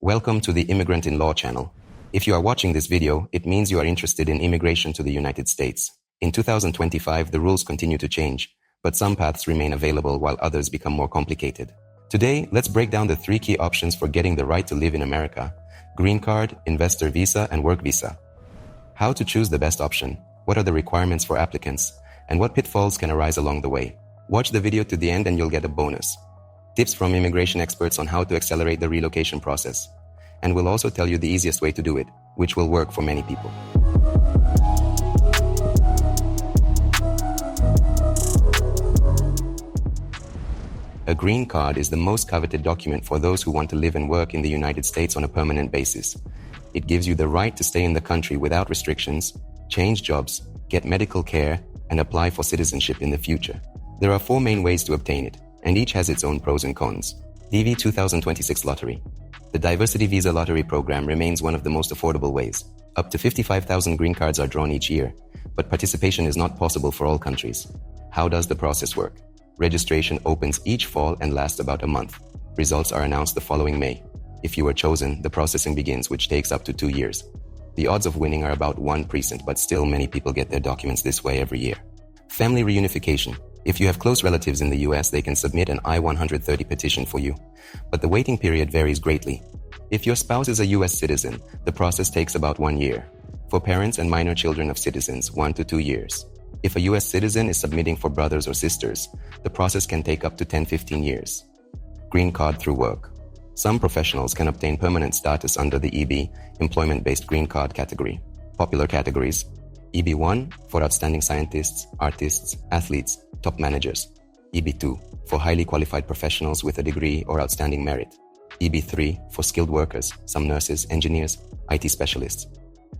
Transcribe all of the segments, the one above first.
Welcome to the Immigrant in Law channel. If you are watching this video, it means you are interested in immigration to the United States. In 2025, the rules continue to change, but some paths remain available while others become more complicated. Today, let's break down the 3 key options for getting the right to live in America: green card, investor visa, and work visa. How to choose the best option, what are the requirements for applicants, and what pitfalls can arise along the way. Watch the video to the end and you'll get a bonus. Tips from immigration experts on how to accelerate the relocation process. And we'll also tell you the easiest way to do it, which will work for many people. A green card is the most coveted document for those who want to live and work in the United States on a permanent basis. It gives you the right to stay in the country without restrictions, change jobs, get medical care, and apply for citizenship in the future. There are 4 main ways to obtain it, and each has its own pros and cons. DV 2026 Lottery. The Diversity Visa Lottery program remains one of the most affordable ways. Up to 55,000 green cards are drawn each year, but participation is not possible for all countries. How does the process work? Registration opens each fall and lasts about a month. Results are announced the following May. If you are chosen, the processing begins, which takes up to 2 years. The odds of winning are about 1%, but still many people get their documents this way every year. Family reunification. If you have close relatives in the US, they can submit an I-130 petition for you, but the waiting period varies greatly. If your spouse is a US citizen, the process takes about 1 year. For parents and minor children of citizens, 1 to 2 years. If a US citizen is submitting for brothers or sisters, the process can take up to 10-15 years. Green card through work. Some professionals can obtain permanent status under the EB, employment-based green card category. Popular categories: EB1 for outstanding scientists, artists, athletes, top managers. EB2 for highly qualified professionals with a degree or outstanding merit. EB3 for skilled workers, some nurses, engineers, IT specialists.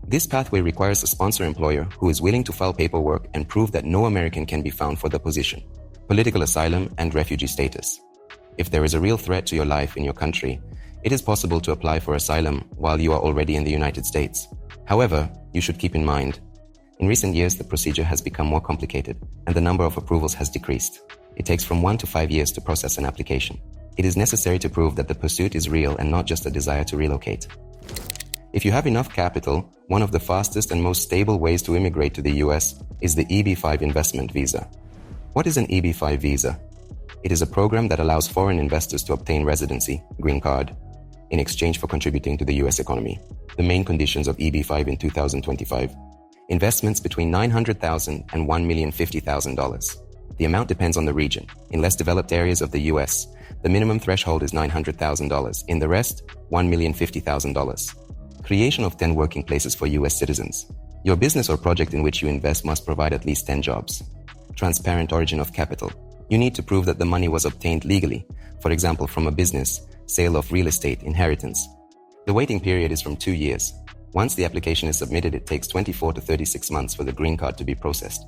This pathway requires a sponsor employer who is willing to file paperwork and prove that no American can be found for the position. Political asylum and refugee status. If there is a real threat to your life in your country, it is possible to apply for asylum while you are already in the United States. However, you should keep in mind, in recent years, the procedure has become more complicated and the number of approvals has decreased. It takes from 1 to 5 years to process an application. It is necessary to prove that the pursuit is real and not just a desire to relocate. If you have enough capital, one of the fastest and most stable ways to immigrate to the US is the EB-5 investment visa. What is an EB-5 visa? It is a program that allows foreign investors to obtain residency, green card, in exchange for contributing to the US economy. The main conditions of EB-5 in 2025. Investments between $900,000 and $1,050,000. The amount depends on the region. In less developed areas of the US, the minimum threshold is $900,000. In the rest, $1,050,000. Creation of 10 working places for US citizens. Your business or project in which you invest must provide at least 10 jobs. Transparent origin of capital. You need to prove that the money was obtained legally, for example from a business, sale of real estate, inheritance. The waiting period is from 2 years. Once the application is submitted, it takes 24 to 36 months for the green card to be processed.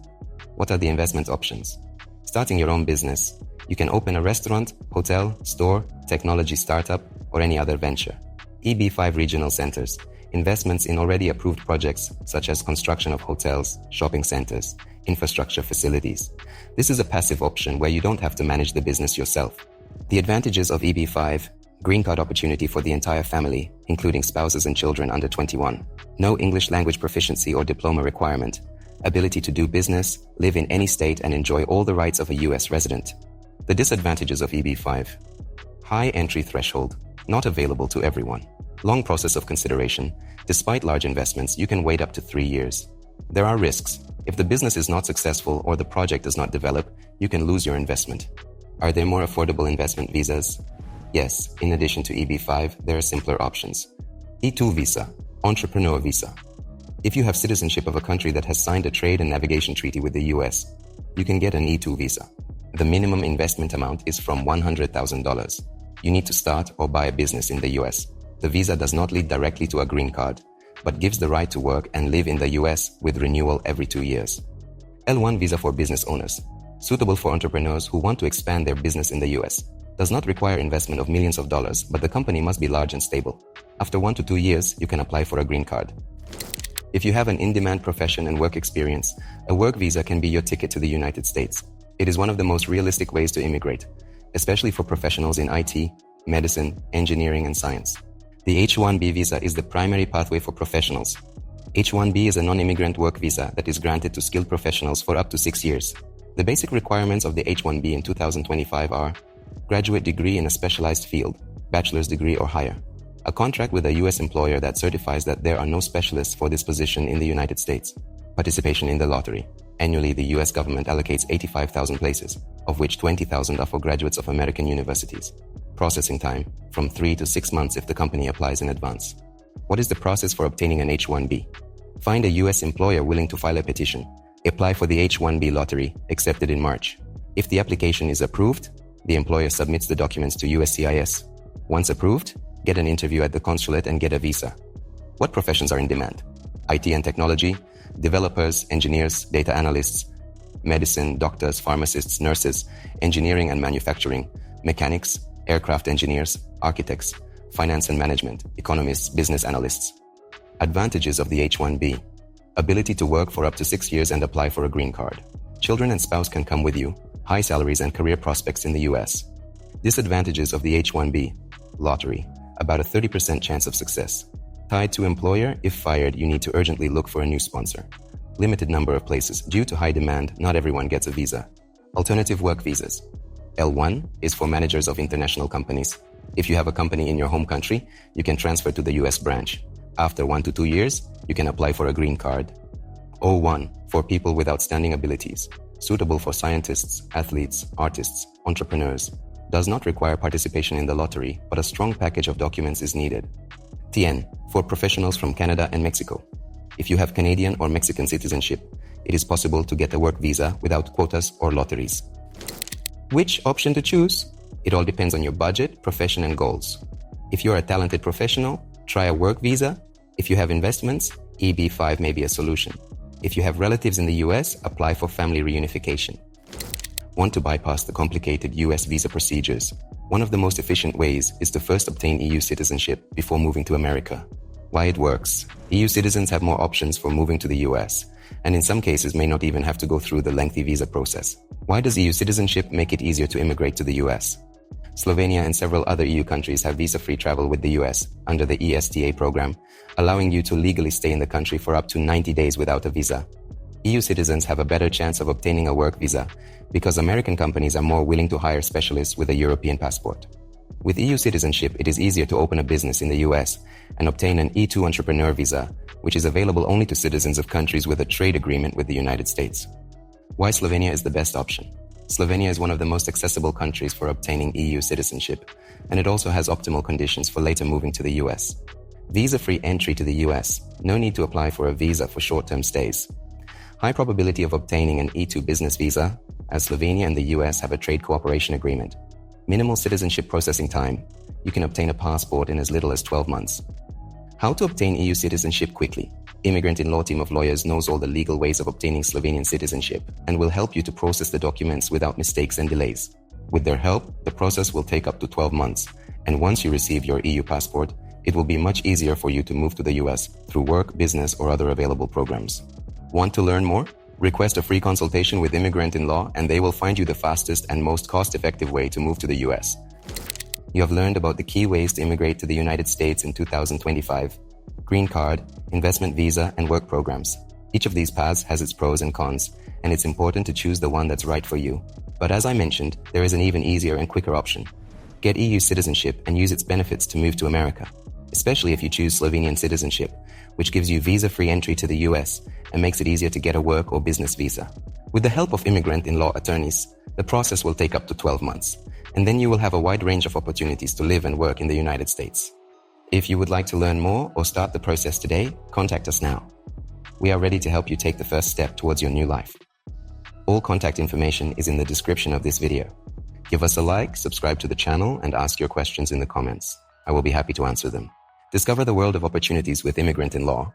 What are the investment options? Starting your own business. You can open a restaurant, hotel, store, technology startup, or any other venture. EB-5 regional centers. Investments in already approved projects such as construction of hotels, shopping centers, infrastructure facilities. This is a passive option where you don't have to manage the business yourself. The advantages of EB-5: green card opportunity for the entire family, including spouses and children under 21. No English language proficiency or diploma requirement. Ability to do business, live in any state and enjoy all the rights of a US resident. The disadvantages of EB-5. High entry threshold, not available to everyone. Long process of consideration. Despite large investments, you can wait up to 3 years. There are risks. If the business is not successful or the project does not develop, you can lose your investment. Are there more affordable investment visas? Yes, in addition to EB-5, there are simpler options. E2 visa, entrepreneur visa. If you have citizenship of a country that has signed a trade and navigation treaty with the US, you can get an E2 visa. The minimum investment amount is from $100,000. You need to start or buy a business in the US. The visa does not lead directly to a green card, but gives the right to work and live in the US with renewal every 2 years. L1 visa for business owners. Suitable for entrepreneurs who want to expand their business in the US. Does not require investment of millions of dollars, but the company must be large and stable. After 1 to 2 years, you can apply for a green card. If you have an in-demand profession and work experience, a work visa can be your ticket to the United States. It is one of the most realistic ways to immigrate, especially for professionals in IT, medicine, engineering, and science. The H-1B visa is the primary pathway for professionals. H-1B is a non-immigrant work visa that is granted to skilled professionals for up to 6 years. The basic requirements of the H-1B in 2025 are graduate degree in a specialized field, bachelor's degree or higher, a contract with a U.S. employer that certifies that there are no specialists for this position in the United States, participation in the lottery. Annually, the U.S. government allocates 85,000 places, of which 20,000 are for graduates of American universities. Processing time, from 3 to 6 months if the company applies in advance. What is the process for obtaining an H-1B? Find a U.S. employer willing to file a petition. Apply for the H-1B lottery, accepted in March. If the application is approved, the employer submits the documents to USCIS. Once approved, get an interview at the consulate and get a visa. What professions are in demand? IT and technology, developers, engineers, data analysts, medicine, doctors, pharmacists, nurses, engineering and manufacturing, mechanics, aircraft engineers, architects, finance and management, economists, business analysts. Advantages of the H-1B. Ability to work for up to 6 years and apply for a green card. Children and spouse can come with you. High salaries and career prospects in the US. Disadvantages of the H-1B. Lottery. About a 30% chance of success. Tied to employer, if fired, you need to urgently look for a new sponsor. Limited number of places. Due to high demand, not everyone gets a visa. Alternative work visas. L1 is for managers of international companies. If you have a company in your home country, you can transfer to the US branch. After 1 to 2 years, you can apply for a green card. O1 for people with outstanding abilities. Suitable for scientists, athletes, artists, entrepreneurs. Does not require participation in the lottery, but a strong package of documents is needed. TN for professionals from Canada and Mexico. If you have Canadian or Mexican citizenship, it is possible to get a work visa without quotas or lotteries. Which option to choose? It all depends on your budget, profession, and goals. If you're a talented professional, try a work visa. If you have investments, EB-5 may be a solution. If you have relatives in the US, apply for family reunification. Want to bypass the complicated US visa procedures? One of the most efficient ways is to first obtain EU citizenship before moving to America. Why it works? EU citizens have more options for moving to the US, and in some cases may not even have to go through the lengthy visa process. Why does EU citizenship make it easier to immigrate to the US? Slovenia and several other EU countries have visa-free travel with the US under the ESTA program, allowing you to legally stay in the country for up to 90 days without a visa. EU citizens have a better chance of obtaining a work visa because American companies are more willing to hire specialists with a European passport. With EU citizenship, it is easier to open a business in the US and obtain an E2 entrepreneur visa, which is available only to citizens of countries with a trade agreement with the United States. Why Slovenia is the best option? Slovenia is one of the most accessible countries for obtaining EU citizenship, and it also has optimal conditions for later moving to the US. Visa-free entry to the US. No need to apply for a visa for short-term stays. High probability of obtaining an E2 business visa, as Slovenia and the US have a trade cooperation agreement. Minimal citizenship processing time. You can obtain a passport in as little as 12 months. How to obtain EU citizenship quickly. Immigrant in Law team of lawyers knows all the legal ways of obtaining Slovenian citizenship and will help you to process the documents without mistakes and delays. With their help, the process will take up to 12 months, and once you receive your EU passport, it will be much easier for you to move to the US through work, business, or other available programs. Want to learn more? Request a free consultation with Immigrant in Law and they will find you the fastest and most cost-effective way to move to the US. You have learned about the key ways to immigrate to the United States in 2025. Green card, investment visa, and work programs. Each of these paths has its pros and cons, and it's important to choose the one that's right for you. But as I mentioned, there is an even easier and quicker option. Get EU citizenship and use its benefits to move to America, especially if you choose Slovenian citizenship, which gives you visa-free entry to the US and makes it easier to get a work or business visa. With the help of Immigrant in Law attorneys, the process will take up to 12 months, and then you will have a wide range of opportunities to live and work in the United States. If you would like to learn more or start the process today, contact us now. We are ready to help you take the first step towards your new life. All contact information is in the description of this video. Give us a like, subscribe to the channel, and ask your questions in the comments. I will be happy to answer them. Discover the world of opportunities with Immigrant in Law